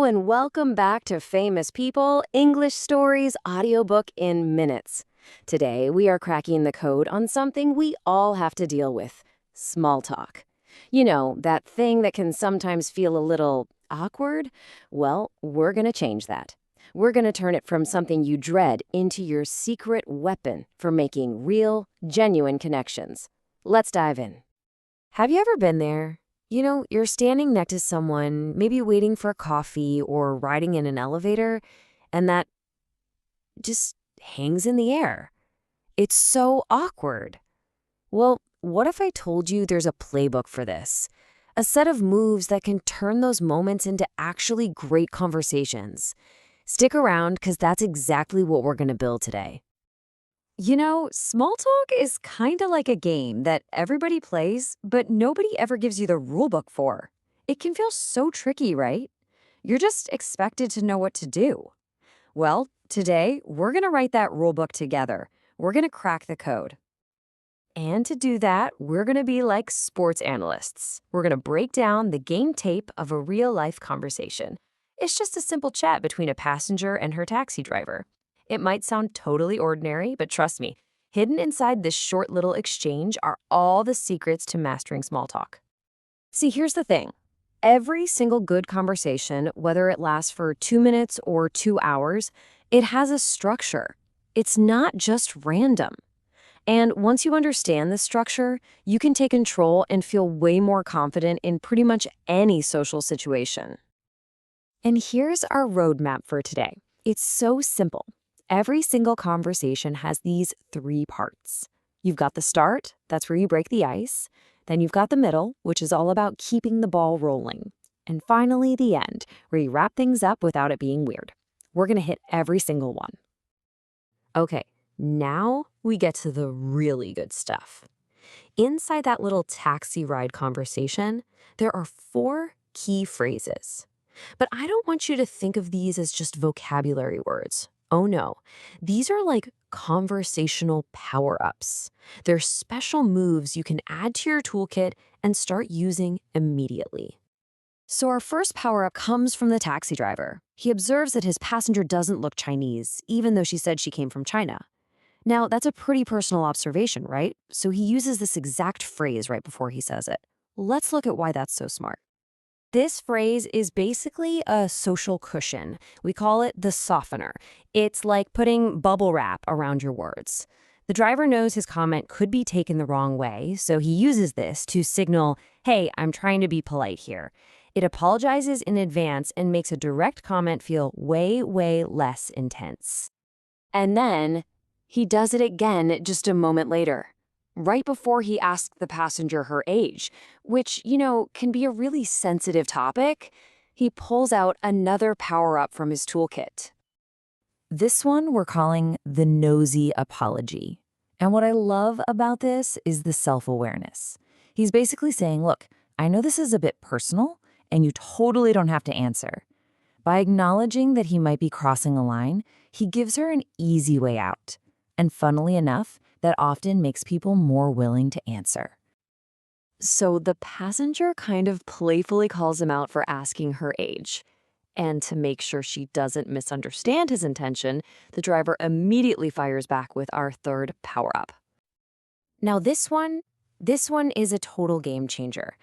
and welcome back to Famous People English Stories Audiobook in Minutes. Today, we are cracking the code on something we all have to deal with: small talk. You know, that thing that can sometimes feel a little awkward? Well, we're going to change that. We're going to turn it from something you dread into your secret weapon for making real, genuine connections. Let's dive in. Have you ever been there? You know, you're standing next to someone, maybe waiting for a coffee or riding in an elevator, and that just hangs in the air. It's so awkward. Well, what if I told you there's a playbook for this? A set of moves that can turn those moments into actually great conversations. Stick around, because that's exactly what we're going to build today. You know, small talk is kind of like a game that everybody plays, but nobody ever gives you the rule book for. It can feel so tricky, right? You're just expected to know what to do. Well, today, we're going to write that rule book together. We're going to crack the code. And to do that, we're going to be like sports analysts. We're going to break down the game tape of a real-life conversation. It's just a simple chat between a passenger and her taxi driver. It might sound totally ordinary, but trust me, hidden inside this short little exchange are all the secrets to mastering small talk. See, here's the thing. Every single good conversation, whether it lasts for 2 minutes or 2 hours, it has a structure. It's not just random. And once you understand the structure, you can take control and feel way more confident in pretty much any social situation. And here's our roadmap for today. It's so simple. Every single conversation has these 3 parts. You've got the start, that's where you break the ice. Then you've got the middle, which is all about keeping the ball rolling. And finally, the end, where you wrap things up without it being weird. We're going to hit every single one. Okay, now we get to the really good stuff. Inside that little taxi ride conversation, there are 4 key phrases. But I don't want you to think of these as just vocabulary words. Oh no, these are like conversational power-ups. They're special moves you can add to your toolkit and start using immediately. So our first power-up comes from the taxi driver. He observes that his passenger doesn't look Chinese, even though she said she came from China. Now, that's a pretty personal observation, right? So he uses this exact phrase right before he says it. Let's look at why that's so smart. This phrase is basically a social cushion. We call it the softener. It's like putting bubble wrap around your words. The driver knows his comment could be taken the wrong way, so he uses this to signal, hey, I'm trying to be polite here. It apologizes in advance and makes a direct comment feel way, way less intense. And then he does it again just a moment later, right before he asked the passenger her age, which, you know, can be a really sensitive topic. He pulls out another power-up from his toolkit. This one we're calling the nosy apology. And what I love about this is the self-awareness. He's basically saying, look, I know this is a bit personal, and you totally don't have to answer. By acknowledging that he might be crossing a line, he gives her an easy way out. And funnily enough, that often makes people more willing to answer. So the passenger kind of playfully calls him out for asking her age. And to make sure she doesn't misunderstand his intention, the driver immediately fires back with our third power-up. Now this one is a total game changer.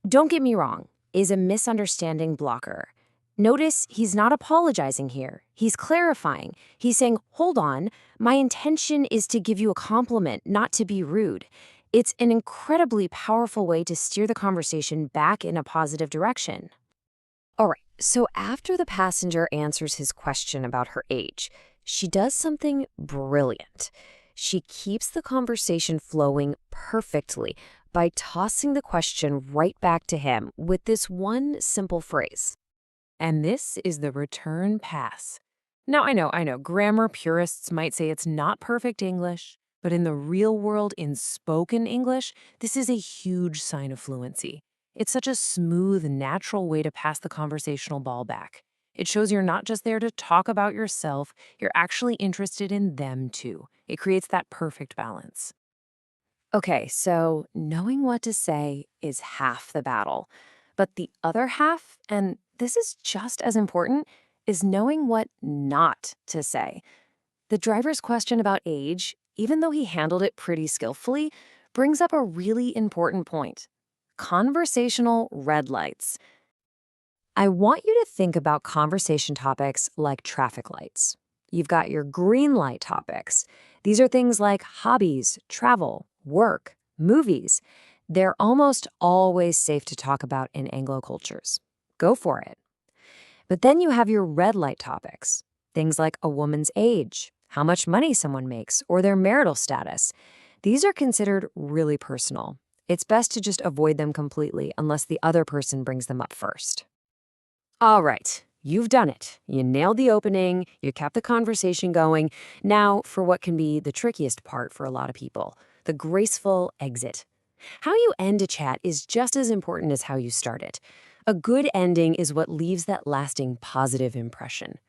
Don't get me wrong, is a misunderstanding blocker. Notice he's not apologizing here. He's clarifying. He's saying, hold on, my intention is to give you a compliment, not to be rude. It's an incredibly powerful way to steer the conversation back in a positive direction. All right, so after the passenger answers his question about her age, she does something brilliant. She keeps the conversation flowing perfectly by tossing the question right back to him with this one simple phrase. And this is the return pass. Now, I know, grammar purists might say it's not perfect English, but in the real world, in spoken English, this is a huge sign of fluency. It's such a smooth, natural way to pass the conversational ball back. It shows you're not just there to talk about yourself, you're actually interested in them too. It creates that perfect balance. Okay, so knowing what to say is half the battle. But the other half, and this is just as important, is knowing what not to say. The driver's question about age, even though he handled it pretty skillfully, brings up a really important point. Conversational red lights. I want you to think about conversation topics like traffic lights. You've got your green light topics. These are things like hobbies, travel, work, movies. They're almost always safe to talk about in Anglo cultures. Go for it. But then you have your red light topics. Things like a woman's age, how much money someone makes, or their marital status. These are considered really personal. It's best to just avoid them completely unless the other person brings them up first. All right, you've done it. You nailed the opening, you kept the conversation going. Now for what can be the trickiest part for a lot of people, the graceful exit. How you end a chat is just as important as how you start it. A good ending is what leaves that lasting positive impression.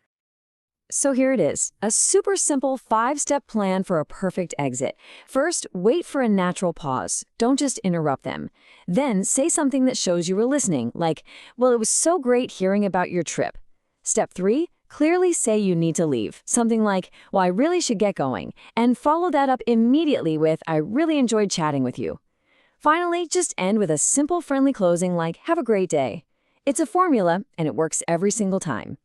So here it is, a super simple 5-step plan for a perfect exit. First, wait for a natural pause. Don't just interrupt them. Then say something that shows you were listening, like, well, it was so great hearing about your trip. Step 3, clearly say you need to leave. Something like, well, I really should get going. And follow that up immediately with, I really enjoyed chatting with you. Finally, just end with a simple friendly closing like, have a great day. It's a formula, and it works every single time.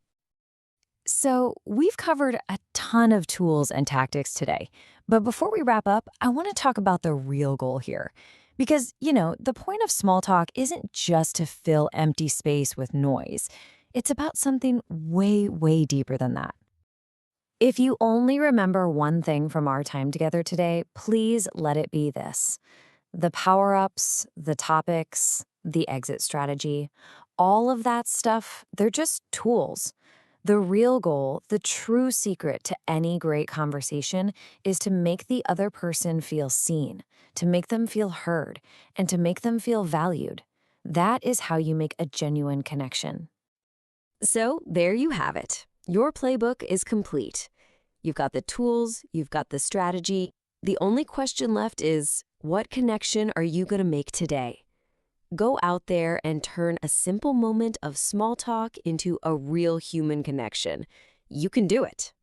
So, we've covered a ton of tools and tactics today. But before we wrap up, I want to talk about the real goal here. Because, the point of small talk isn't just to fill empty space with noise. It's about something way, way deeper than that. If you only remember one thing from our time together today, please let it be this. The power-ups, the topics, the exit strategy, all of that stuff, they're just tools. The real goal, the true secret to any great conversation is to make the other person feel seen, to make them feel heard, and to make them feel valued. That is how you make a genuine connection. So there you have it. Your playbook is complete. You've got the tools, you've got the strategy. The only question left is, what connection are you going to make today? Go out there and turn a simple moment of small talk into a real human connection. You can do it.